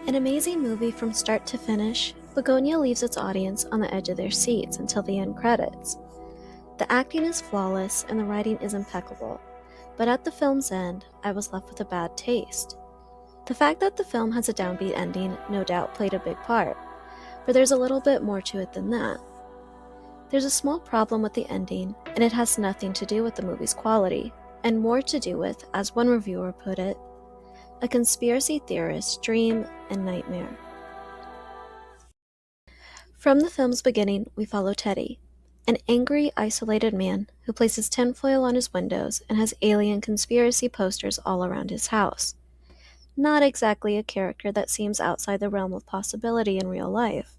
An amazing movie from start to finish, Bugonia leaves its audience on the edge of their seats until the end credits. The acting is flawless and the writing is impeccable, but at the film's end, I was left with a bad taste. The fact that the film has a downbeat ending no doubt played a big part, but there's a little bit more to it than that. There's a small problem with the ending, and it has nothing to do with the movie's quality, and more to do with, as one reviewer put it, a conspiracy theorist's dream and nightmare. From the film's beginning, we follow Teddy, an angry, isolated man who places tinfoil on his windows and has alien conspiracy posters all around his house. Not exactly a character that seems outside the realm of possibility in real life.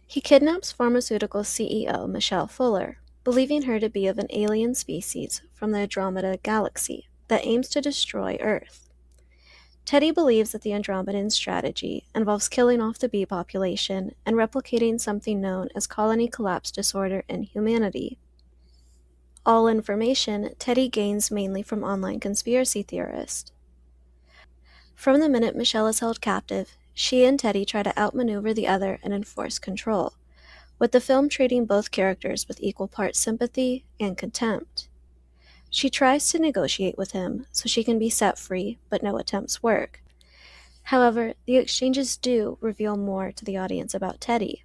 He kidnaps pharmaceutical CEO Michelle Fuller, believing her to be of an alien species from the Andromeda galaxy that aims to destroy Earth. Teddy believes that the Andromedan strategy involves killing off the bee population and replicating something known as colony collapse disorder in humanity. All information Teddy gains mainly from online conspiracy theorists. From the minute Michelle is held captive, she and Teddy try to outmaneuver the other and enforce control, with the film treating both characters with equal parts sympathy and contempt. She tries to negotiate with him so she can be set free, but no attempts work. However, the exchanges do reveal more to the audience about Teddy.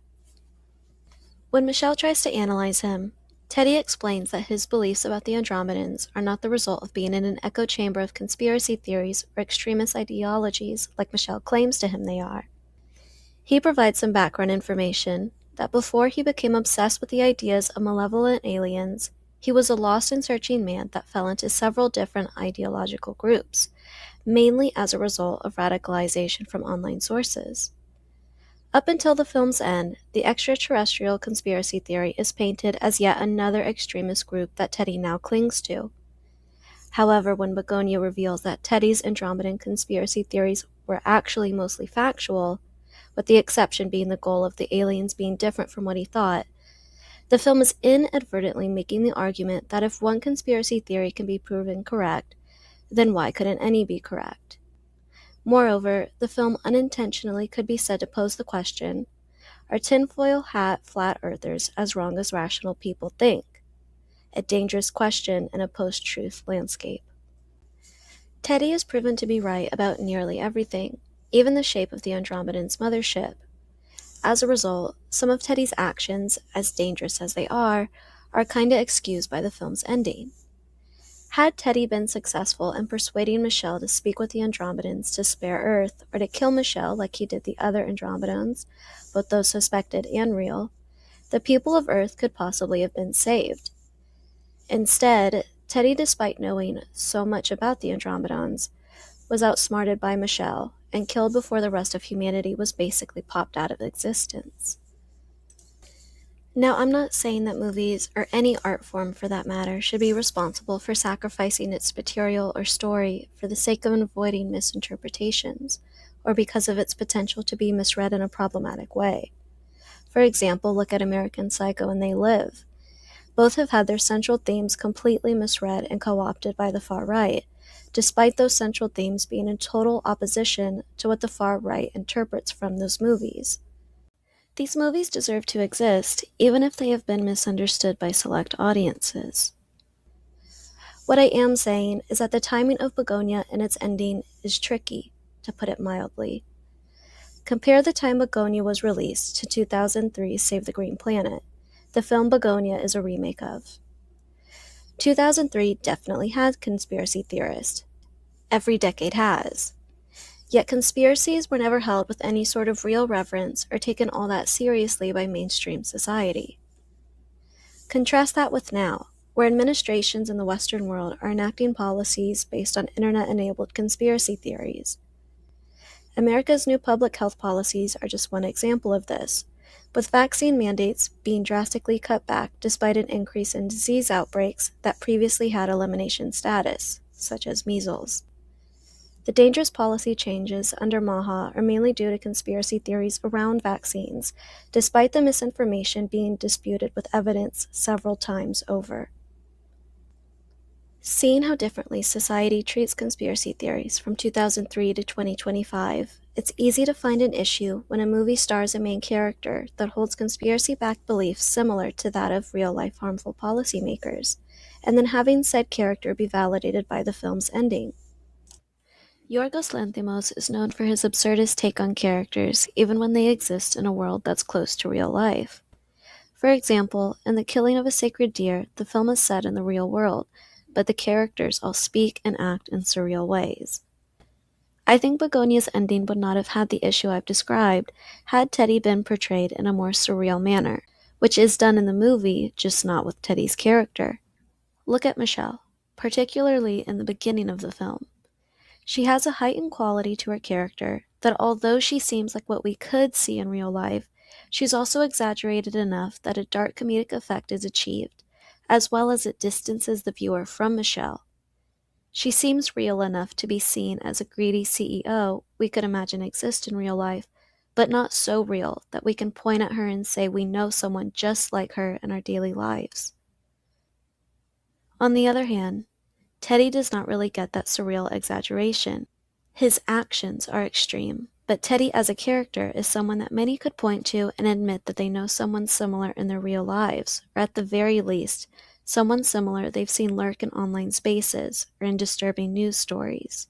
When Michelle tries to analyze him, Teddy explains that his beliefs about the Andromedans are not the result of being in an echo chamber of conspiracy theories or extremist ideologies like Michelle claims to him they are. He provides some background information that before he became obsessed with the ideas of malevolent aliens, he was a lost and searching man that fell into several different ideological groups, mainly as a result of radicalization from online sources. Up until the film's end, the extraterrestrial conspiracy theory is painted as yet another extremist group that Teddy now clings to. However, when Bugonia reveals that Teddy's Andromedan conspiracy theories were actually mostly factual, with the exception being the goal of the aliens being different from what he thought, the film is inadvertently making the argument that if one conspiracy theory can be proven correct, then why couldn't any be correct? Moreover, the film unintentionally could be said to pose the question, are tinfoil hat flat earthers as wrong as rational people think? A dangerous question in a post-truth landscape. Teddy is proven to be right about nearly everything, even the shape of the Andromedan's mothership. As a result, some of Teddy's actions, as dangerous as they are kinda excused by the film's ending. Had Teddy been successful in persuading Michelle to speak with the Andromedans to spare Earth, or to kill Michelle like he did the other Andromedans, both those suspected and real, the people of Earth could possibly have been saved. Instead, Teddy, despite knowing so much about the Andromedans, was outsmarted by Michelle and killed before the rest of humanity was basically popped out of existence. Now, I'm not saying that movies, or any art form for that matter, should be responsible for sacrificing its material or story for the sake of avoiding misinterpretations, or because of its potential to be misread in a problematic way. For example, look at American Psycho and They Live. Both have had their central themes completely misread and co-opted by the far right, despite those central themes being in total opposition to what the far right interprets from those movies. These movies deserve to exist, even if they have been misunderstood by select audiences. What I am saying is that the timing of Bugonia and its ending is tricky, to put it mildly. Compare the time Bugonia was released to 2003's Save the Green Planet, the film Bugonia is a remake of. 2003 definitely had conspiracy theorists. Every decade has. Yet conspiracies were never held with any sort of real reverence or taken all that seriously by mainstream society. Contrast that with now, where administrations in the Western world are enacting policies based on internet-enabled conspiracy theories. America's new public health policies are just one example of this, with vaccine mandates being drastically cut back despite an increase in disease outbreaks that previously had elimination status, such as measles. The dangerous policy changes under MAHA are mainly due to conspiracy theories around vaccines, despite the misinformation being disputed with evidence several times over. Seeing how differently society treats conspiracy theories from 2003 to 2025, it's easy to find an issue when a movie stars a main character that holds conspiracy-backed beliefs similar to that of real-life harmful policymakers, and then having said character be validated by the film's ending. Yorgos Lanthimos is known for his absurdist take on characters, even when they exist in a world that's close to real life. For example, in The Killing of a Sacred Deer, the film is set in the real world, but the characters all speak and act in surreal ways. I think Bugonia's ending would not have had the issue I've described had Teddy been portrayed in a more surreal manner, which is done in the movie, just not with Teddy's character. Look at Michelle, particularly in the beginning of the film. She has a heightened quality to her character that although she seems like what we could see in real life, she's also exaggerated enough that a dark comedic effect is achieved, as well as it distances the viewer from Michelle. She seems real enough to be seen as a greedy CEO we could imagine exist in real life, but not so real that we can point at her and say we know someone just like her in our daily lives. On the other hand, Teddy does not really get that surreal exaggeration. His actions are extreme, but Teddy as a character is someone that many could point to and admit that they know someone similar in their real lives, or at the very least, someone similar they've seen lurk in online spaces or in disturbing news stories.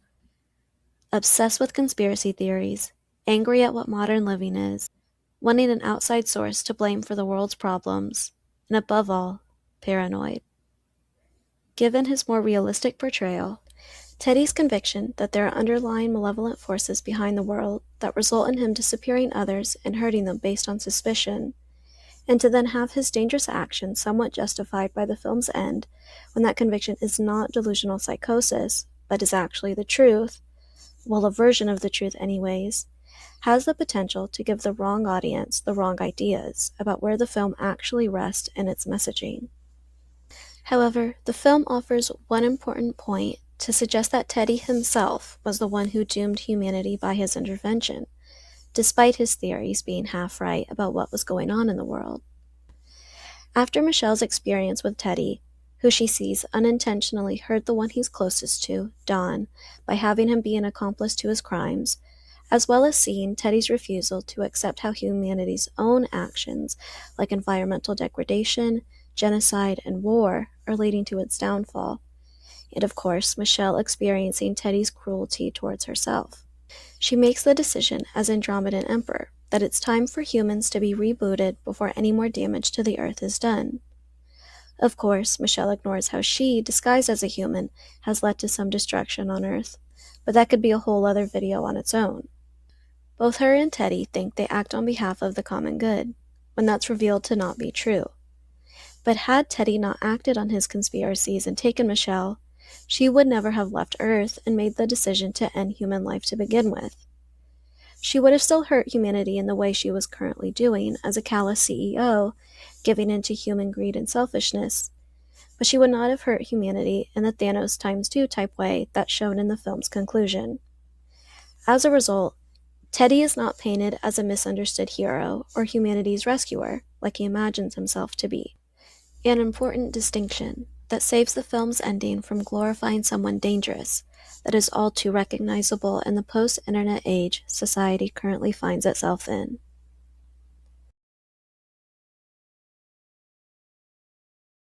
Obsessed with conspiracy theories, angry at what modern living is, wanting an outside source to blame for the world's problems, and above all, paranoid. Given his more realistic portrayal, Teddy's conviction that there are underlying malevolent forces behind the world that result in him disappearing others and hurting them based on suspicion, and to then have his dangerous actions somewhat justified by the film's end when that conviction is not delusional psychosis, but is actually the truth, well, a version of the truth anyways, has the potential to give the wrong audience the wrong ideas about where the film actually rests in its messaging. However, the film offers one important point to suggest that Teddy himself was the one who doomed humanity by his intervention, despite his theories being half right about what was going on in the world. After Michelle's experience with Teddy, who she sees unintentionally hurt the one he's closest to, Don, by having him be an accomplice to his crimes, as well as seeing Teddy's refusal to accept how humanity's own actions, like environmental degradation, genocide, and war, are leading to its downfall, and of course, Michelle experiencing Teddy's cruelty towards herself. She makes the decision as Andromedan Emperor that it's time for humans to be rebooted before any more damage to the Earth is done. Of course, Michelle ignores how she, disguised as a human, has led to some destruction on Earth, but that could be a whole other video on its own. Both her and Teddy think they act on behalf of the common good, when that's revealed to not be true. But had Teddy not acted on his conspiracies and taken Michelle, she would never have left Earth and made the decision to end human life to begin with. She would have still hurt humanity in the way she was currently doing as a callous CEO, giving in to human greed and selfishness, but she would not have hurt humanity in the Thanos ×2 type way that's shown in the film's conclusion. As a result, Teddy is not painted as a misunderstood hero or humanity's rescuer, like he imagines himself to be. An important distinction that saves the film's ending from glorifying someone dangerous that is all too recognizable in the post-internet age society currently finds itself in.